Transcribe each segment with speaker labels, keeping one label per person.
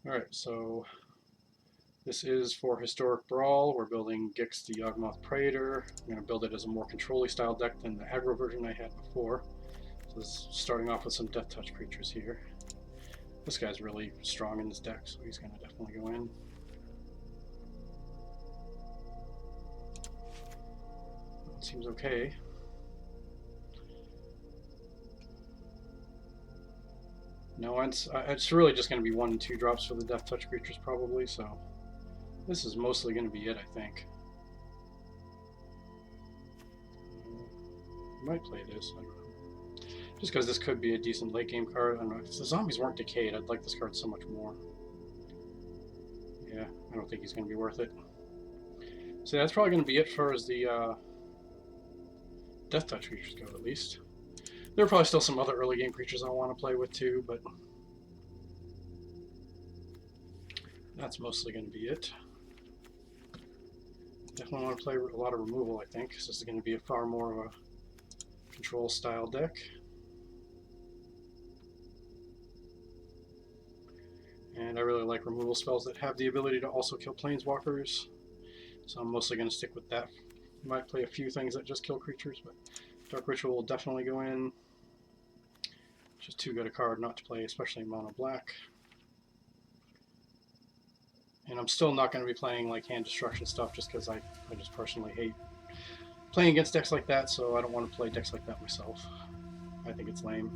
Speaker 1: Alright, so this is for Historic Brawl. We're building Gix the Yawgmoth Praetor. I'm going to build it as a more control-y style deck than the aggro version I had before. So this is starting off with some Death Touch creatures here. This guy's really strong in this deck, so he's going to definitely go in. It seems okay. No, it's really just going to be 1 and 2 drops for the Death Touch creatures probably, so this is mostly going to be it, I think. I might play this, I don't know. Just because this could be a decent late game card. I don't know. If the zombies weren't decayed, I'd like this card so much more. Yeah, I don't think he's going to be worth it. So that's probably going to be it for as the Death Touch creatures go, at least. There are probably still some other early game creatures I want to play with too, but that's mostly going to be it. Definitely want to play a lot of removal, I think, because this is going to be a far more of a control style deck. And I really like removal spells that have the ability to also kill planeswalkers, so I'm mostly going to stick with that. Might play a few things that just kill creatures, but Dark Ritual will definitely go in. Just too good a card not to play, especially in mono black. And I'm still not going to be playing like hand destruction stuff just because I just personally hate playing against decks like that, so I don't want to play decks like that myself. I think it's lame.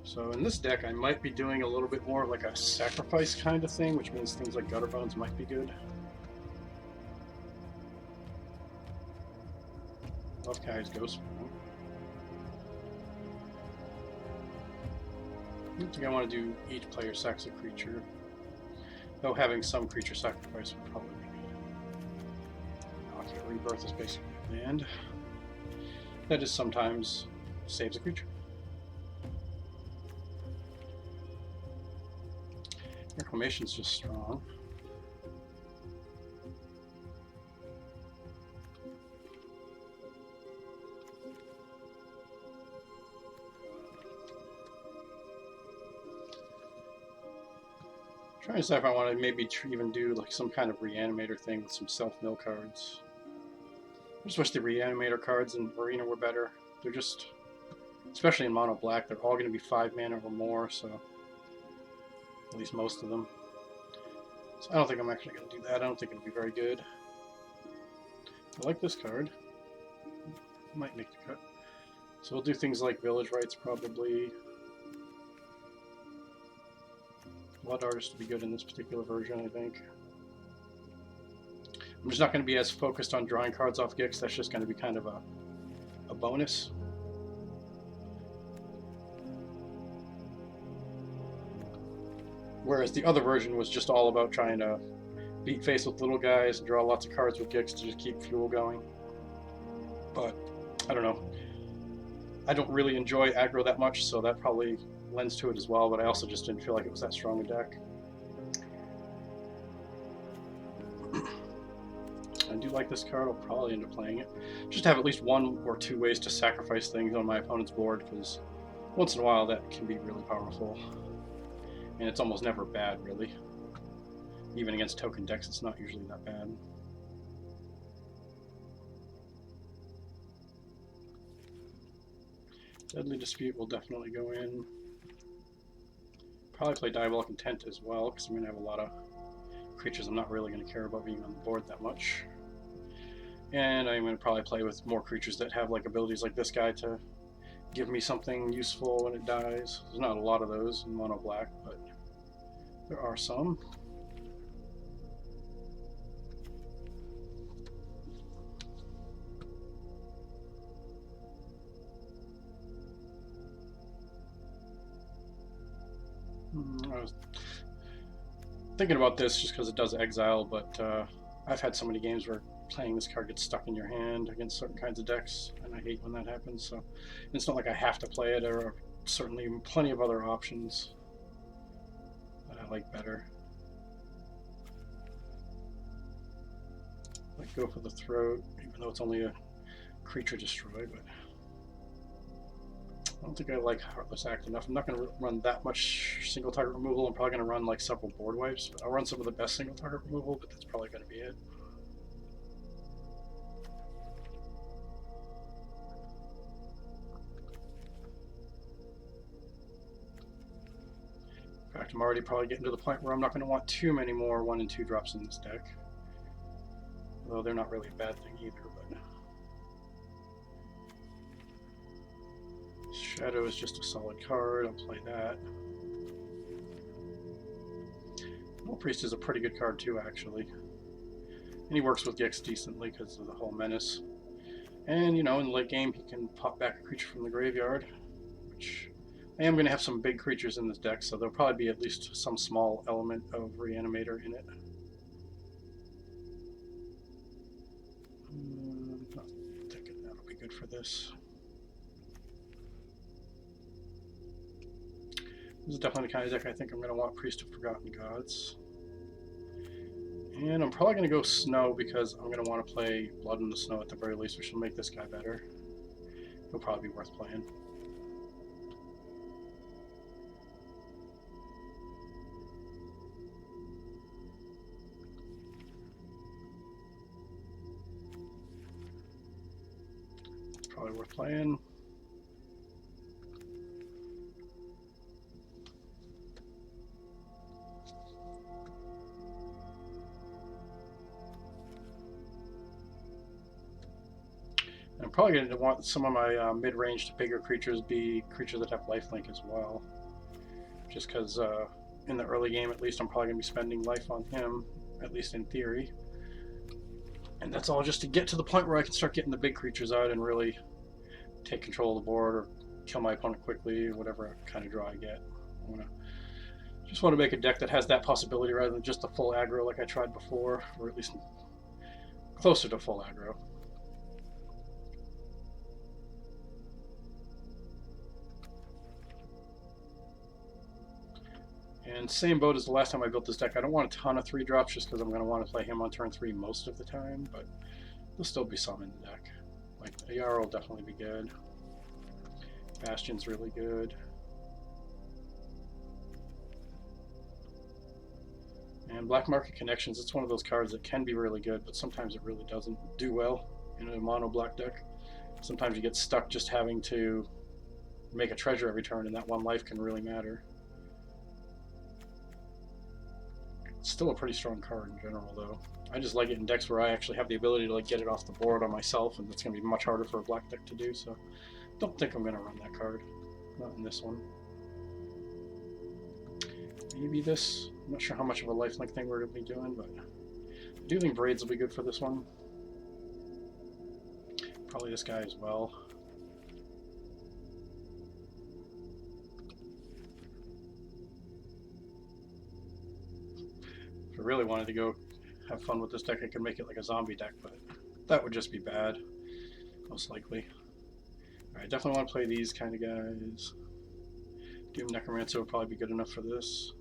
Speaker 1: So in this deck, I might be doing a little bit more of like a sacrifice kind of thing, which means things like Gutter Bones might be good. Love Kai's Ghost. I think I want to do each player sacks a creature, though having some creature sacrifice would probably be good. Okay, Rebirth is basically land. That is sometimes saves a creature. Reclamation's just strong. Trying to decide if I want to maybe even do like some kind of reanimator thing with some self-mill cards. I just wish the reanimator cards in Arena were better. They're just, especially in mono black, they're all going to be 5 mana or more, so at least most of them. So I don't think I'm actually going to do that. I don't think it'll be very good. I like this card. Might make the cut. So we'll do things like Village Rites probably. Blood Artist will be good in this particular version, I think. I'm just not going to be as focused on drawing cards off Gix. That's just going to be kind of a bonus. Whereas the other version was just all about trying to beat face with little guys and draw lots of cards with Gix to just keep fuel going. But, I don't know. I don't really enjoy aggro that much, so that probably lends to it as well, but I also just didn't feel like it was that strong a deck. I do like this card. I'll probably end up playing it. Just have at least 1 or 2 ways to sacrifice things on my opponent's board, because once in a while that can be really powerful. And it's almost never bad, really. Even against token decks, it's not usually that bad. Deadly Dispute will definitely go in. Probably play Diabolic Intent as well, because I'm going to have a lot of creatures I'm not really going to care about being on the board that much. And I'm going to probably play with more creatures that have like abilities like this guy to give me something useful when it dies. There's not a lot of those in mono black, but there are some. I was thinking about this just because it does exile, but I've had so many games where playing this card gets stuck in your hand against certain kinds of decks, and I hate when that happens. So it's not like I have to play it. There are certainly plenty of other options that I like better. Might go for the throat, even though it's only a creature destroy, but I don't think I like Heartless Act enough. I'm not going to run that much single target removal. I'm probably going to run like several board wipes. I'll run some of the best single target removal, but that's probably going to be it. In fact, I'm already probably getting to the point where I'm not going to want too many more 1 and 2 drops in this deck. Although they're not really a bad thing either, but Shadow is just a solid card. I'll play that. Well, Priest is a pretty good card too, actually. And he works with Gix decently because of the whole menace. And, you know, in the late game, he can pop back a creature from the graveyard, which I am going to have some big creatures in this deck, so there'll probably be at least some small element of Reanimator in it. I'm not thinking that'll be good for this. This is definitely the kind of deck I think I'm going to want Priest of Forgotten Gods. And I'm probably going to go Snow because I'm going to want to play Blood in the Snow at the very least, which will make this guy better. He'll probably be worth playing. Probably worth playing. I'm probably going to want some of my mid-range to bigger creatures be creatures that have lifelink as well. Just because in the early game, at least, I'm probably going to be spending life on him, at least in theory. And that's all just to get to the point where I can start getting the big creatures out and really take control of the board or kill my opponent quickly, or whatever kind of draw I get. Just want to make a deck that has that possibility rather than just a full aggro like I tried before, or at least closer to full aggro. And same boat as the last time I built this deck. I don't want a ton of 3-drops just because I'm going to want to play him on turn 3 most of the time, but there'll still be some in the deck. Like, Ayara will definitely be good. Bastion's really good. And Black Market Connections, it's one of those cards that can be really good, but sometimes it really doesn't do well in a mono black deck. Sometimes you get stuck just having to make a treasure every turn, and that one life can really matter. It's still a pretty strong card in general, though. I just like it in decks where I actually have the ability to like get it off the board on myself, and that's going to be much harder for a black deck to do, so don't think I'm going to run that card. Not in this one. Maybe this. I'm not sure how much of a lifelink thing we're going to be doing, but I do think Braids will be good for this one. Probably this guy as well. If I really wanted to go have fun with this deck, I could make it like a zombie deck, but that would just be bad, most likely. Alright, definitely want to play these kind of guys. Doom Necromancer will probably be good enough for this.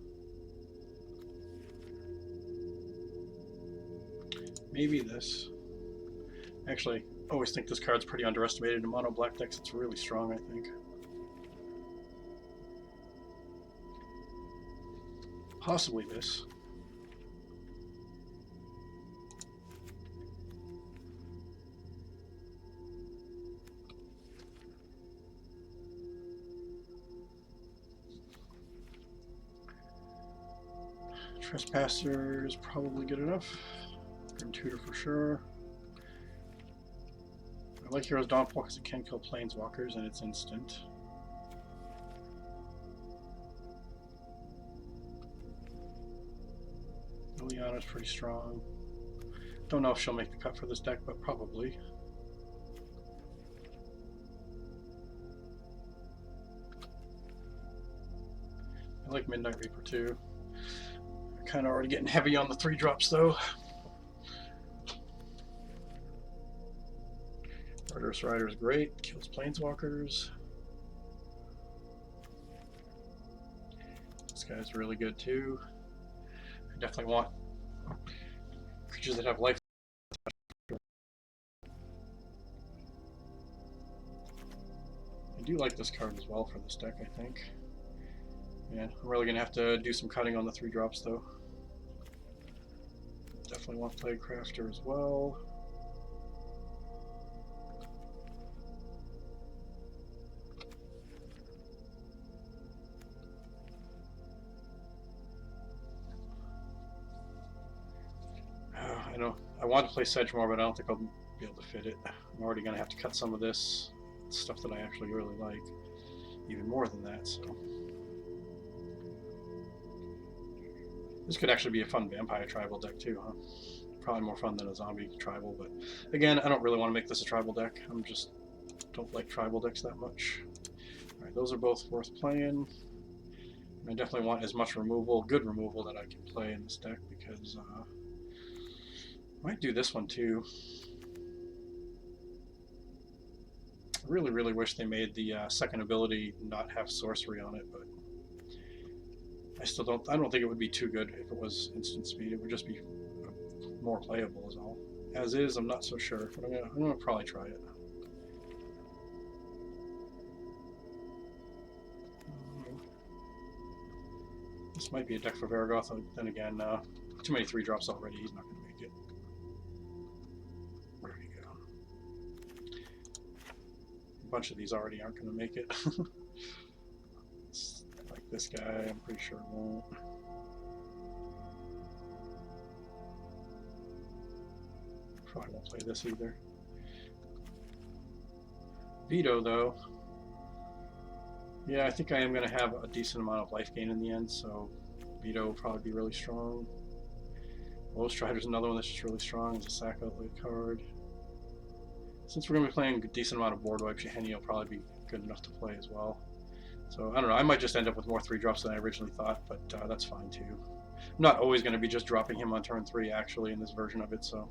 Speaker 1: Maybe this. Actually, I always think this card's pretty underestimated in mono black decks. It's really strong, I think. Possibly this. Trespasser is probably good enough. Grim Tutor for sure. I like Hero's Downfall because it can kill Planeswalkers and it's instant. Liliana's pretty strong. Don't know if she'll make the cut for this deck, but probably. I like Midnight Reaper too. Kind of already getting heavy on the 3-drops though. Murderous Rider is great, kills Planeswalkers. This guy's really good too. I definitely want creatures that have life do like this card as well for this deck, I think. Yeah, I'm really going to have to do some cutting on the 3-drops, though. Definitely want to play Crafter as well. I know I want to play Sedgemoor, but I don't think I'll be able to fit it. I'm already going to have to cut some of this stuff that I actually really like, even more than that, so. This could actually be a fun vampire tribal deck too, huh? Probably more fun than a zombie tribal, but again, I don't really want to make this a tribal deck. I'm just don't like tribal decks that much. Alright, those are both worth playing. I definitely want as much removal, good removal, that I can play in this deck, because I might do this one too. I really, really wish they made the second ability not have sorcery on it, but I don't think it would be too good if it was instant speed. It would just be more playable is all. As is, I'm not so sure, but I'm gonna probably try it. This might be a deck for Varagoth, then again, too many 3-drops already, he's not gonna make it. Where did he go? A bunch of these already aren't gonna make it. Like this guy, I'm pretty sure won't. Probably won't play this either. Veto, though. Yeah, I think I am going to have a decent amount of life gain in the end, so Veto will probably be really strong. Low Strider's another one that's just really strong. It's a sack outlet card. Since we're going to be playing a decent amount of board wipes, Yahenni will probably be good enough to play as well. So, I don't know, I might just end up with more 3-drops than I originally thought, but that's fine too. I'm not always going to be just dropping him on turn 3, actually, in this version of it, so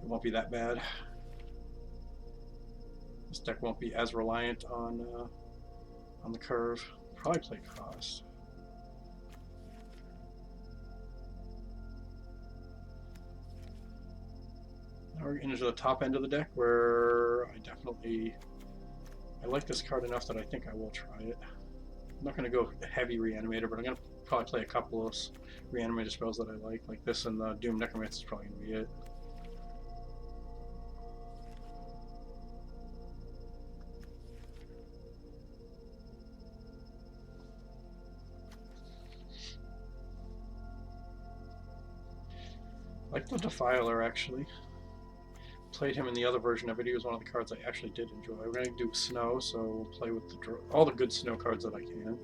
Speaker 1: it won't be that bad. This deck won't be as reliant on the curve. Probably play Frost. Now we're into the top end of the deck, where I like this card enough that I think I will try it. I'm not going to go heavy Reanimator, but I'm going to probably play a couple of Reanimator spells that I like this, and the Doom Necromancer is probably going to be it. I like the Defiler, actually. Played him in the other version of it. He was one of the cards I actually did enjoy. We're going to do Snow, so we'll play with all the good Snow cards that I can.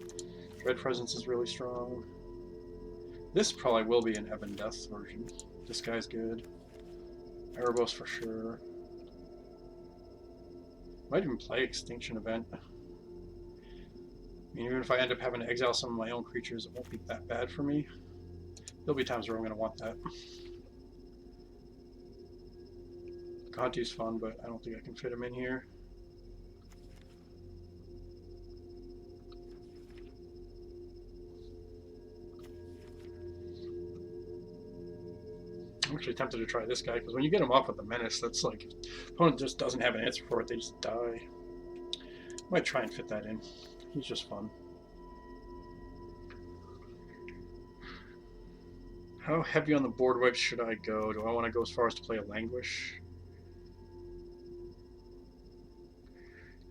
Speaker 1: Dread Presence is really strong. This probably will be an Ebon Death version. This guy's good. Erebos for sure. Might even play Extinction Event. I mean, even if I end up having to exile some of my own creatures, it won't be that bad for me. There'll be times where I'm going to want that. Gantu's fun, but I don't think I can fit him in here. I'm actually tempted to try this guy, because when you get him off with the Menace, that's like, if the opponent just doesn't have an answer for it, they just die. Might try and fit that in. He's just fun. How heavy on the board wipes should I go? Do I want to go as far as to play a Languish?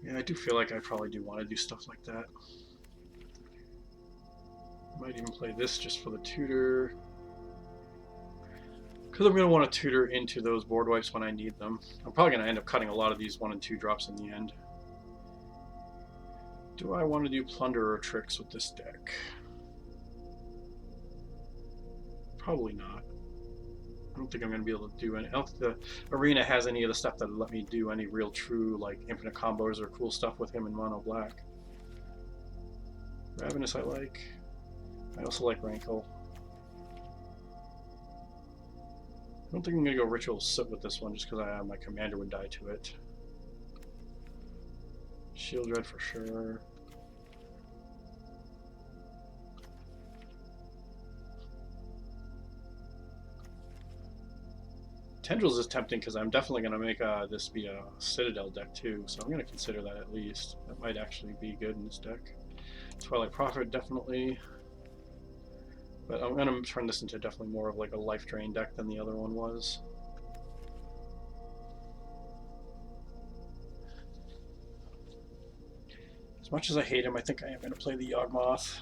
Speaker 1: Yeah, I do feel like I probably do want to do stuff like that. Might even play this just for the tutor. Because I'm going to want to tutor into those board wipes when I need them. I'm probably going to end up cutting a lot of these 1 and 2 drops in the end. Do I want to do Plunderer tricks with this deck? Probably not. I don't think I'm going to be able to do any. I don't think the arena has any of the stuff that let me do any real true, like, infinite combos or cool stuff with him in mono black. Ravenous I like. I also like Rankle. I don't think I'm going to go Ritual Sit with this one just because my commander would die to it. Shield Dread for sure. Tendrils is tempting because I'm definitely going to make this be a Citadel deck too, so I'm going to consider that at least. That might actually be good in this deck. Twilight Prophet, definitely. But I'm going to turn this into definitely more of like a life drain deck than the other one was. As much as I hate him, I think I am going to play the Yawgmoth.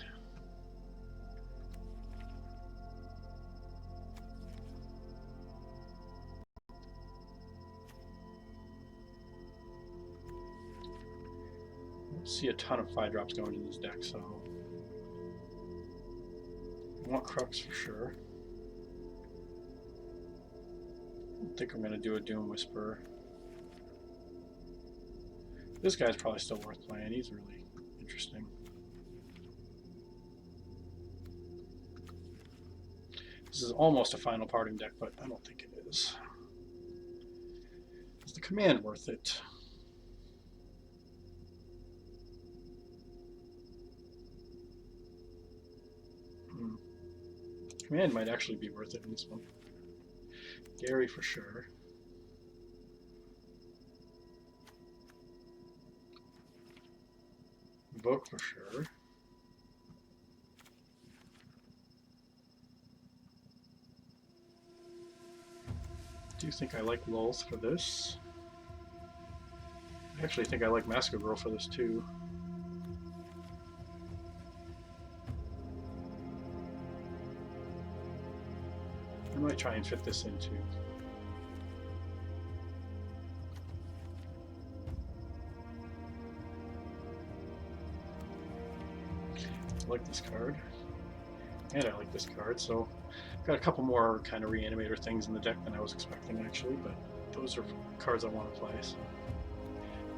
Speaker 1: I don't see a ton of 5-drops going in this deck, so I want Crux for sure. I don't think I'm going to do a Doom Whisperer. This guy's probably still worth playing. He's really interesting. This is almost a final parting deck, but I don't think it is. Is the command worth it? Command might actually be worth it in this one. Gary for sure. Invoke for sure. Do you think I like Lulth for this? I actually think I like Masker Girl for this too. I might try and fit this in too. I like this card. And I like this card, so I've got a couple more kind of reanimator things in the deck than I was expecting actually, but those are cards I want to play, so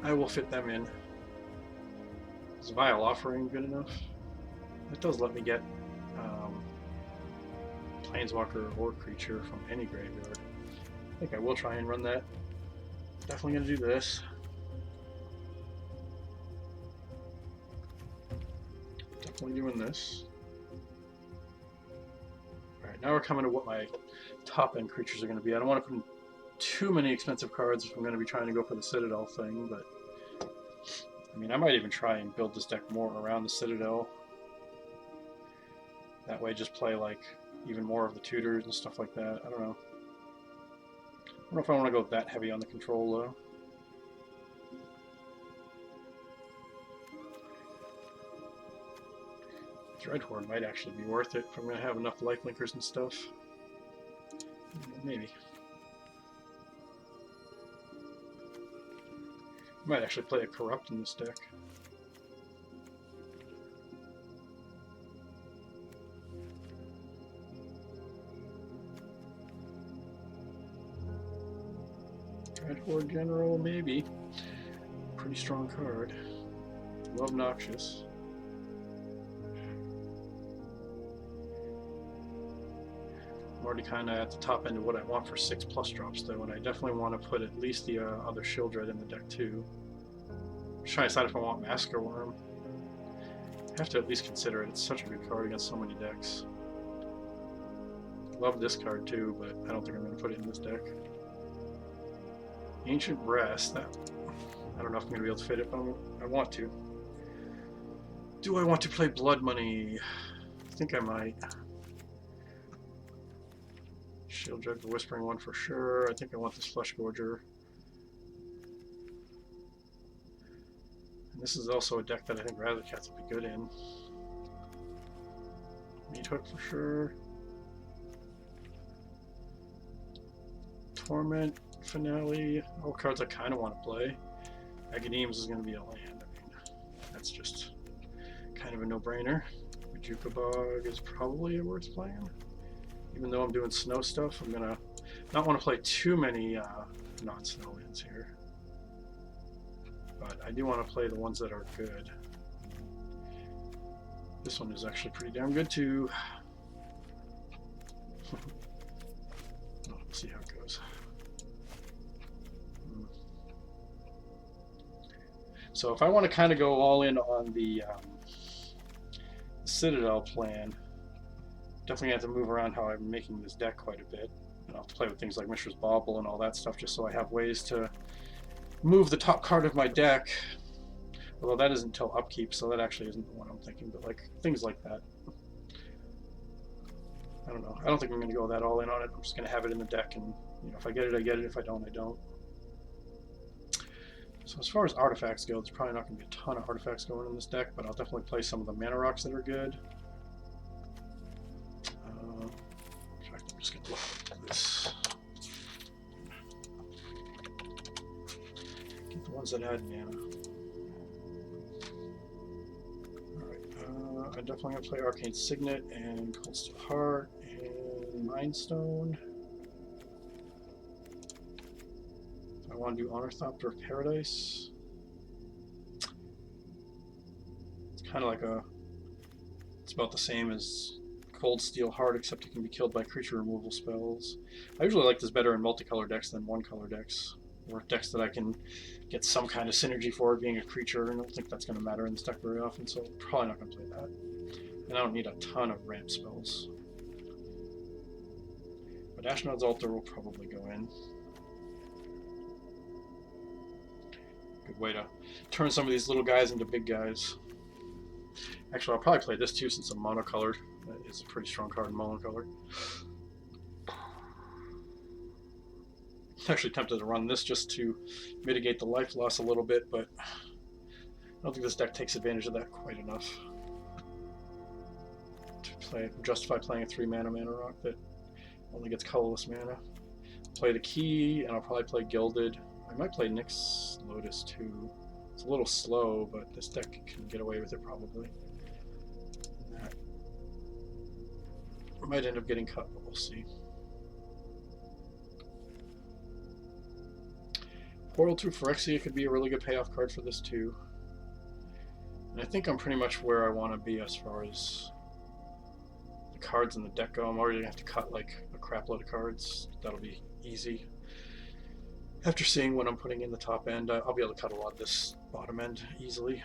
Speaker 1: I will fit them in. Is Vile Offering good enough? It does let me get Planeswalker or creature from any graveyard. I think I will try and run that. Definitely going to do this. Definitely doing this. Alright, now we're coming to what my top end creatures are going to be. I don't want to put in too many expensive cards if I'm going to be trying to go for the Citadel thing, but I mean, I might even try and build this deck more around the Citadel. That way just play like even more of the tutors and stuff like that. I don't know. I don't know if I want to go that heavy on the control though. Dreadhorde might actually be worth it if I'm going to have enough lifelinkers and stuff. Maybe. I might actually play a Corrupt in this deck. Dreadhorde General, maybe. Pretty strong card. Love Noxious. I'm already kind of at the top end of what I want for 6+ drops though, and I definitely want to put at least the other Shieldred in the deck too. I'm just trying to decide if I want Masker Worm. I have to at least consider it. It's such a good card against so many decks. Love this card too, but I don't think I'm going to put it in this deck. Ancient Brass, that I don't know if I'm going to be able to fit it, but I want to. Do I want to play Blood Money? I think I might. Shieldred the Whispering one for sure. I think I want this Flesh Gorger. And this is also a deck that I think Razorcats would be good in. Meat Hook for sure. Torment, Finale, all cards I kind of want to play. Agadeems is going to be a land. I mean, that's just kind of a no-brainer. Majuka Bog is probably worth playing. Even though I'm doing snow stuff, I'm going to not want to play too many non-snow lands here. But I do want to play the ones that are good. This one is actually pretty damn good too. We'll see how it goes. So if I want to kind of go all in on the Citadel plan, definitely have to move around how I'm making this deck quite a bit. And I'll have to play with things like Mishra's Bauble and all that stuff just so I have ways to move the top card of my deck. Although that isn't until upkeep, so that actually isn't the one I'm thinking, but like things like that. I don't know. I don't think I'm going to go that all in on it. I'm just going to have it in the deck, and if I get it, I get it. If I don't, I don't. So as far as artifacts go, there's probably not going to be a ton of artifacts going in this deck, but I'll definitely play some of the mana rocks that are good. In fact, I'm just going to look at this. Get the ones that add mana. Alright, I'm definitely going to play Arcane Signet and Cold Steel Heart and Mind Stone. I want to do Ornithopter of Paradise. It's kind of like it's about the same as Cold Steel Heart, except it can be killed by creature removal spells. I usually like this better in multicolor decks than one-color decks, or decks that I can get some kind of synergy for being a creature, and I don't think that's going to matter in this deck very often, so probably not going to play that. And I don't need a ton of ramp spells. But Ashnod's Altar will probably go in. Good way to turn some of these little guys into big guys. Actually, I'll probably play this too since I'm monocolored. That is a pretty strong card in monocolored. I'm actually tempted to run this just to mitigate the life loss a little bit, but I don't think this deck takes advantage of that quite enough to justify playing a 3-mana mana rock that only gets colorless mana. Play the Key, and I'll probably play Gilded. I might play Nyx Lotus too. It's a little slow, but this deck can get away with it probably. That might end up getting cut, but we'll see. Portal to Phyrexia could be a really good payoff card for this too. And I think I'm pretty much where I want to be as far as the cards in the deck go. I'm already going to have to cut like a crap load of cards. That'll be easy. After seeing what I'm putting in the top end, I'll be able to cut a lot of this bottom end easily.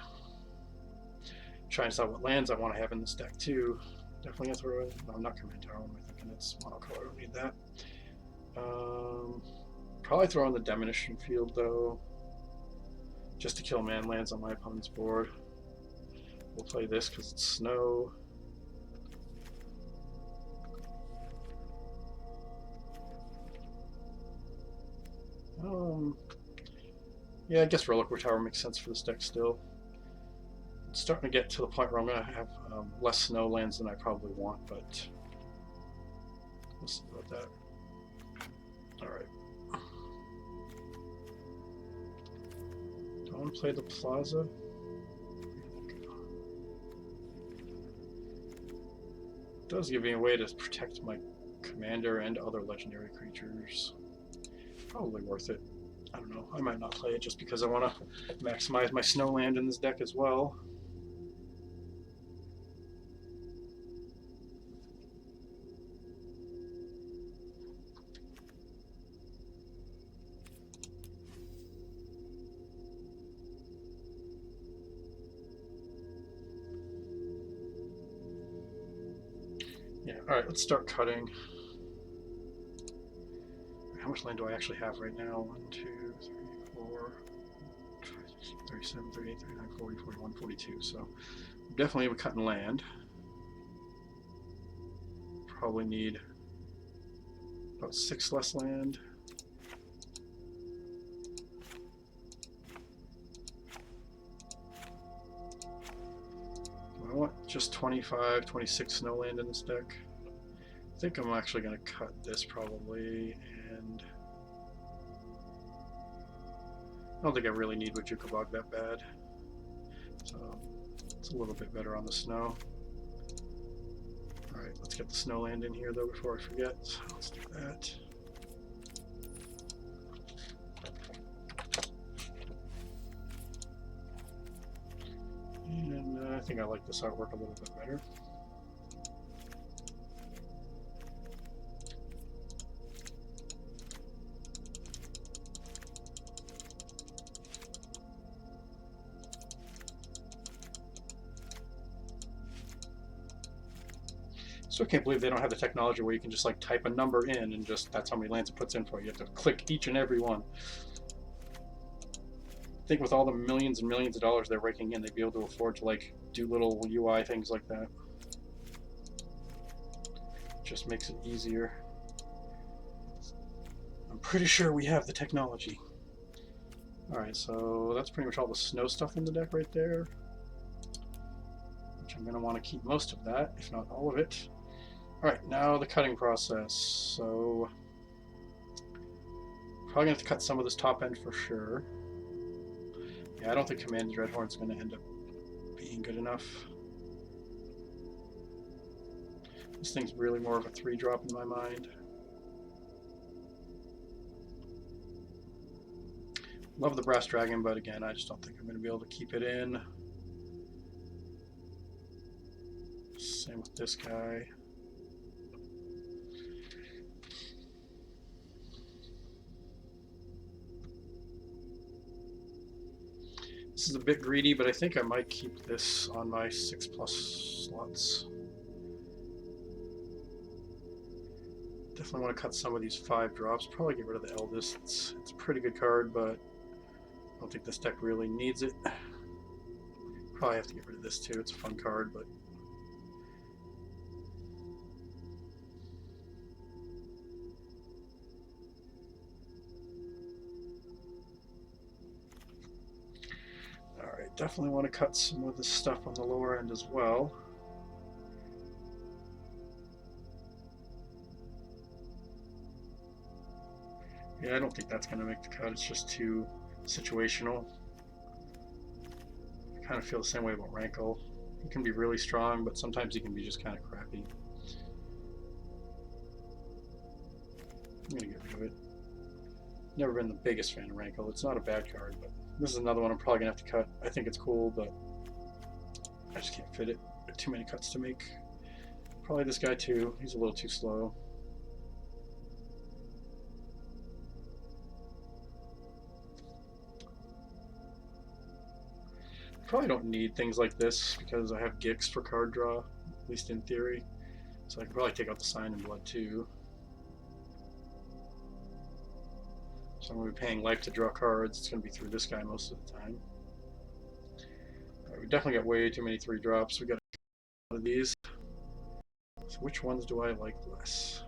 Speaker 1: Try and decide what lands I want to have in this deck too. Definitely going to throw in, no, I'm not Commentaro, am I thinking it's monocolor, I don't need that. Probably throw in the Demolition Field though, just to kill man lands on my opponent's board. We'll play this because it's snow. Yeah, I guess Reliquary Tower makes sense for this deck still. It's starting to get to the point where I'm going to have less snow lands than I probably want, but we'll see about that. Alright. Do I want to play the Plaza? It does give me a way to protect my commander and other legendary creatures. Probably worth it. I don't know. I might not play it just because I want to maximize my snow land in this deck as well. Yeah, alright, let's start cutting. How much land do I actually have right now? 1, 2, 3, 4, 37, 38, 39, 40, 41, 42. So I'm definitely cutting land. Probably need about 6 less land. Do I want just 25, 26 snow land in this deck? I think I'm actually going to cut this probably, and I don't think I really need Wajukabog that bad, so it's a little bit better on the snow. Alright, let's get the snow land in here though before I forget, so let's do that. And I think I like this artwork a little bit better. Still can't believe they don't have the technology where you can just like type a number in and just that's how many lands it puts in for you. You have to click each and every one. I think with all the millions and millions of dollars they're raking in, they'd be able to afford to like do little UI things like that. Just makes it easier. I'm pretty sure we have the technology. Alright, so that's pretty much all the snow stuff in the deck right there. Which I'm going to want to keep most of that, if not all of it. Alright, now the cutting process. So, probably going to have to cut some of this top end for sure. Yeah, I don't think Command Dreadhorn's going to end up being good enough. This thing's really more of a 3-drop in my mind. Love the Brass Dragon, but again, I just don't think I'm going to be able to keep it in. Same with this guy. This is a bit greedy, but I think I might keep this on my 6+ slots. Definitely want to cut some of these 5-drops. Probably get rid of the Eldest. It's a pretty good card, but I don't think this deck really needs it. Probably have to get rid of this too. It's a fun card, but alright, definitely want to cut some of the stuff on the lower end as well. Yeah, I don't think that's going to make the cut. It's just too situational. I kind of feel the same way about Rankle. He can be really strong, but sometimes he can be just kind of crappy. I'm going to get rid of it. Never been the biggest fan of Rankle. It's not a bad card, but this is another one I'm probably going to have to cut. I think it's cool, but I just can't fit it. There are too many cuts to make. Probably this guy too. He's a little too slow. Probably don't need things like this because I have Gix for card draw, at least in theory. So I can probably take out the Sign in Blood too. So I'm going to be paying life to draw cards. It's going to be through this guy most of the time. Right, we definitely got way too many 3-drops. We got a lot of these. So which ones do I like less?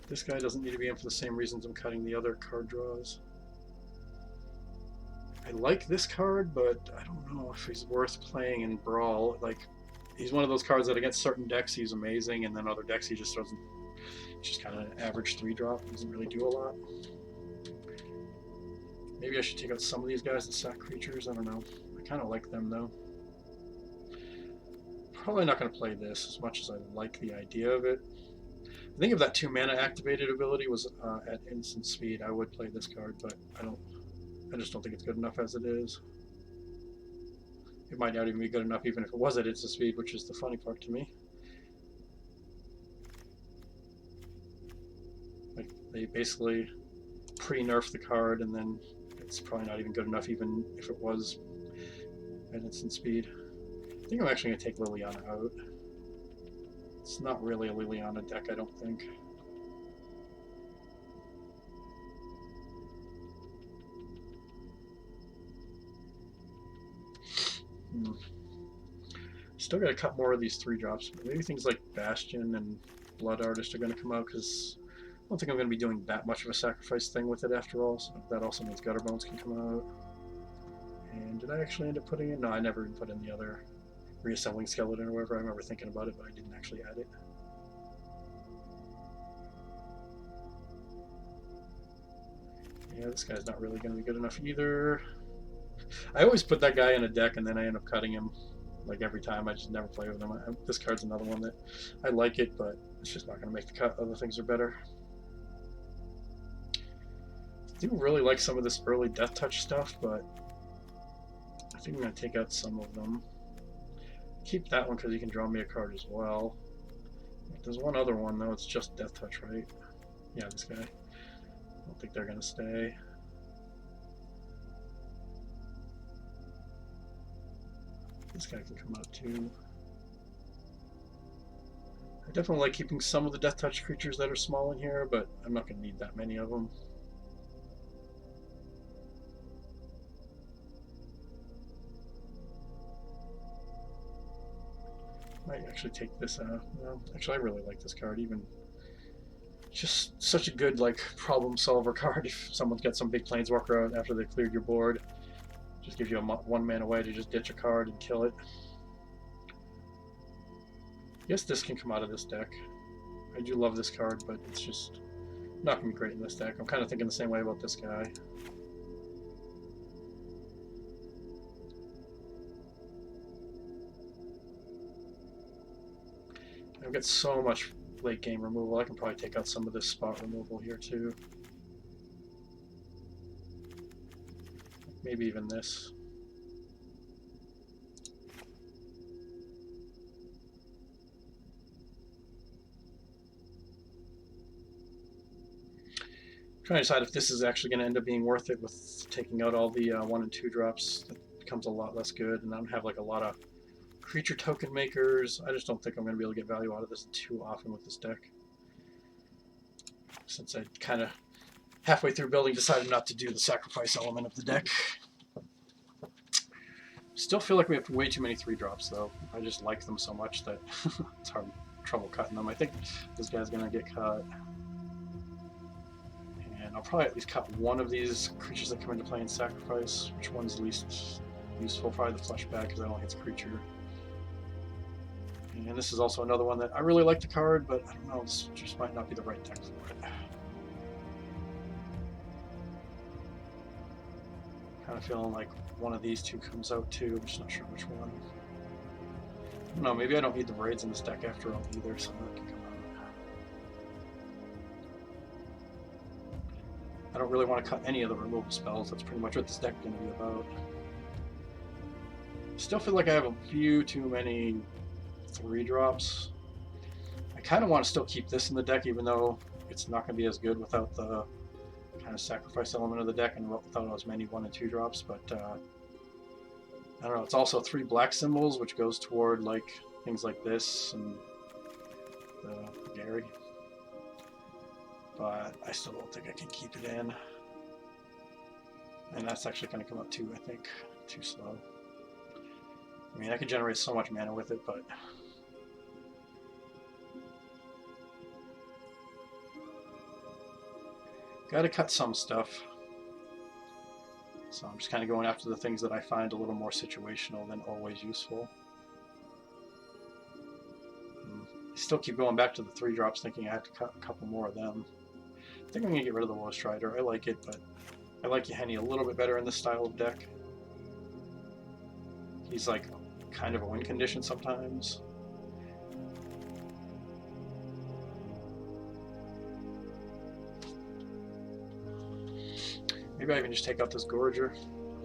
Speaker 1: This guy doesn't need to be in for the same reasons I'm cutting the other card draws. I like this card, but I don't know if he's worth playing in Brawl. Like, he's one of those cards that against certain decks he's amazing, and then other decks he just doesn't. Just kind of an average 3-drop. Doesn't really do a lot. Maybe I should take out some of these guys that sack creatures. I don't know. I kind of like them though. Probably not going to play this as much as I like the idea of it. I think if that 2-mana activated ability was at instant speed, I would play this card, but I just don't think it's good enough as it is. It might not even be good enough even if it was at instant speed, which is the funny part to me. Like, they basically pre-nerf the card, and then it's probably not even good enough even if it was at instant speed. I think I'm actually going to take Liliana out. It's not really a Liliana deck, I don't think. Still got to cut more of these 3-drops. Maybe things like Bastion and Blood Artist are going to come out, because I don't think I'm going to be doing that much of a sacrifice thing with it after all. So that also means Gutterbones can come out. And did I actually end up putting in? No, I never even put in the other Reassembling Skeleton or whatever. I remember thinking about it, but I didn't actually add it. Yeah, this guy's not really going to be good enough either. I always put that guy in a deck and then I end up cutting him like every time. I just never play with him. This card's another one that I like it, but it's just not going to make the cut. Other things are better. I do really like some of this early Death Touch stuff, but I think I'm going to take out some of them. Keep that one because you can draw me a card as well. There's one other one though. It's just Death Touch, right? Yeah, this guy. I don't think they're going to stay. This guy can come out too. I definitely like keeping some of the Death Touch creatures that are small in here, but I'm not going to need that many of them. Might actually take this out. Well, actually, I really like this card. Even just such a good like problem solver card. If someone's got some big planeswalker out after they cleared your board, just gives you a 1-mana way to just ditch a card and kill it. I guess this can come out of this deck. I do love this card, but it's just not going to be great in this deck. I'm kind of thinking the same way about this guy. I've got so much late game removal. I can probably take out some of this spot removal here too. Maybe even this. I'm trying to decide if this is actually going to end up being worth it with taking out all the 1 and 2 drops. That becomes a lot less good, and I don't have like a lot of creature token makers. I just don't think I'm going to be able to get value out of this too often with this deck. Since I kind of halfway through building decided not to do the sacrifice element of the deck. Still feel like we have way too many 3-drops though. I just like them so much that it's trouble cutting them. I think this guy's going to get cut. And I'll probably at least cut one of these creatures that come into play in sacrifice. Which one's least useful? Probably the fleshback because I don't hit the creature. And this is also another one that I really like the card, but I don't know, this just might not be the right deck for it. Kind of feeling like one of these two comes out too. I'm just not sure which one. No, maybe I don't need the raids in this deck after all either, so that can come out. I don't really want to cut any of the removal spells. That's pretty much what this deck is going to be about. Still feel like I have a few too many 3-drops. I kind of want to still keep this in the deck, even though it's not going to be as good without the kind of sacrifice element of the deck and without as many 1 and 2 drops. But I don't know. It's also 3 black symbols, which goes toward like things like this and the Gary. But I still don't think I can keep it in. And that's actually going to come up too, I think. Too slow. I mean, I could generate so much mana with it, but gotta cut some stuff. So I'm just kind of going after the things that I find a little more situational than always useful. I still keep going back to the 3-drops thinking I had to cut a couple more of them. I think I'm going to get rid of the Woe Strider. I like it, but I like Yahenni a little bit better in this style of deck. He's like kind of a win condition sometimes. Maybe I even just take out this Gorger.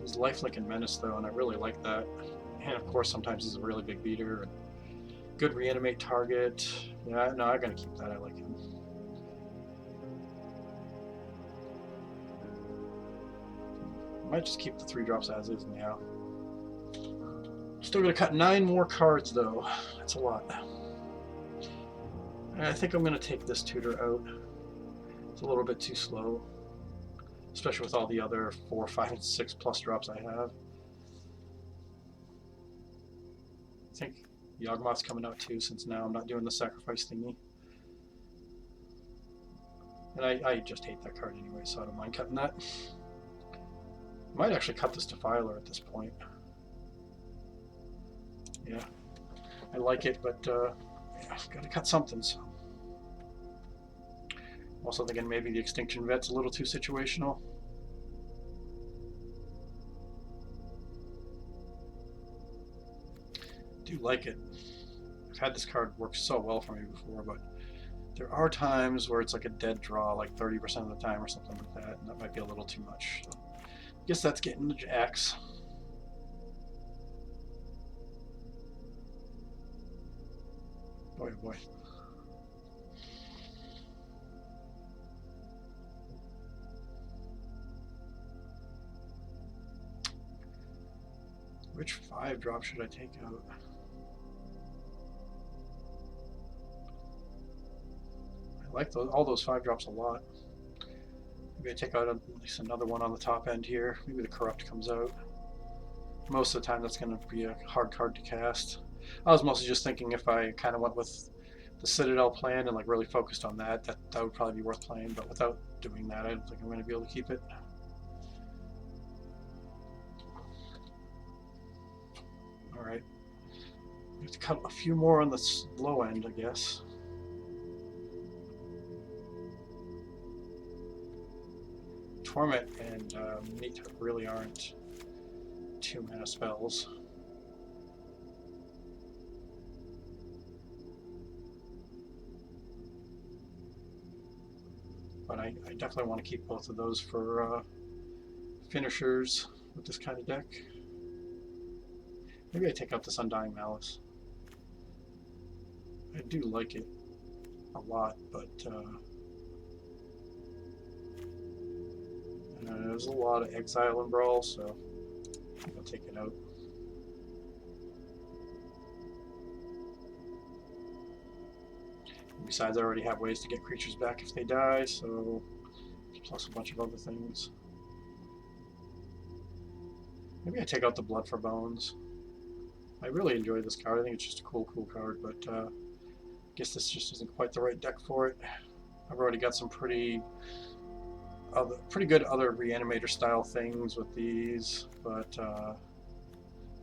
Speaker 1: He's lifelink and menace though, and I really like that. And of course sometimes he's a really big beater. Good reanimate target. Yeah, no, I'm gonna keep that. I like him. Might just keep the 3-drops as is now. Still gonna cut 9 more cards though. That's a lot. And I think I'm gonna take this tutor out. It's a little bit too slow, especially with all the other 4, 5, and 6 plus drops I have. I think Yawgmoth's coming out too, since now I'm not doing the sacrifice thingy. And I just hate that card anyway, so I don't mind cutting that. Might actually cut this Defiler at this point. Yeah, I like it, but yeah, gotta cut something. So. Also thinking maybe the Extinction Vet's a little too situational. Do like it. I've had this card work so well for me before, but there are times where it's like a dead draw, like 30% of the time or something like that, and that might be a little too much. So I guess that's getting the jacks. Boy, oh boy. Which 5-drop should I take out? I like all those 5-drops a lot. Maybe I take out at least another one on the top end here. Maybe the Corrupt comes out. Most of the time that's going to be a hard card to cast. I was mostly just thinking if I kind of went with the Citadel plan and like really focused on that would probably be worth playing, but without doing that, I don't think I'm going to be able to keep it. Alright. We have to cut a few more on the low end, I guess. Torment and Meat really aren't 2-mana spells. But I definitely want to keep both of those for finishers with this kind of deck. Maybe I take out this Undying Malice. I do like it a lot, but there's a lot of exile in Brawl, so I'll take it out. Besides, I already have ways to get creatures back if they die, so plus a bunch of other things. Maybe I take out the Blood for Bones. I really enjoy this card. I think it's just a cool card, but I guess this just isn't quite the right deck for it. I've already got some pretty good other Reanimator style things with these, but well,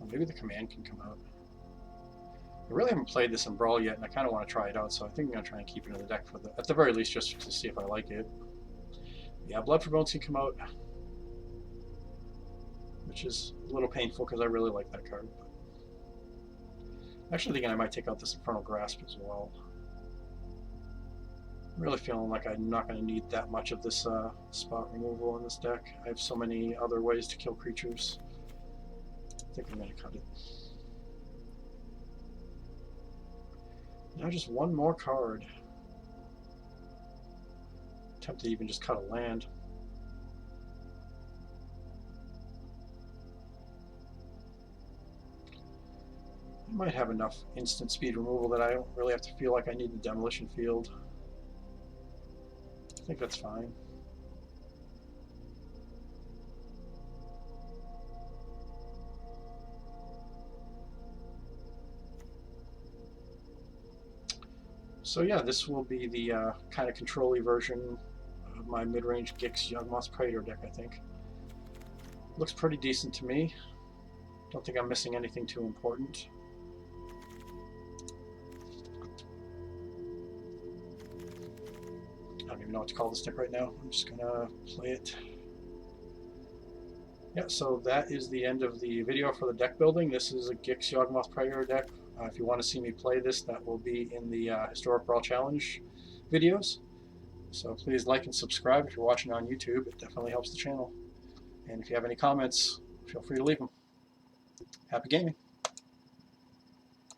Speaker 1: maybe the Command can come out. I really haven't played this in Brawl yet, and I kind of want to try it out, so I think I'm going to try and keep it in the deck for at the very least, just to see if I like it. Yeah, Blood for Bones can come out, which is a little painful because I really like that card. But I'm actually thinking I might take out this Infernal Grasp as well. I'm really feeling like I'm not going to need that much of this spot removal in this deck. I have so many other ways to kill creatures. I think I'm going to cut it. Now just one more card. Tempted to even just cut a land. I might have enough instant speed removal that I don't really have to feel like I need the Demolition Field. I think that's fine. So yeah, this will be the kind of control-y version of my mid-range Gix Yawgmoth Praetor deck, I think. Looks pretty decent to me. Don't think I'm missing anything too important. I don't even know what to call this deck right now. I'm just gonna play it. Yeah, so that is the end of the video for the deck building. This is a Gix Yawgmoth Praetor deck. If you want to see me play this, that will be in the Historic Brawl Challenge videos. So please like and subscribe if you're watching on YouTube. It definitely helps the channel. And if you have any comments, feel free to leave them. Happy gaming.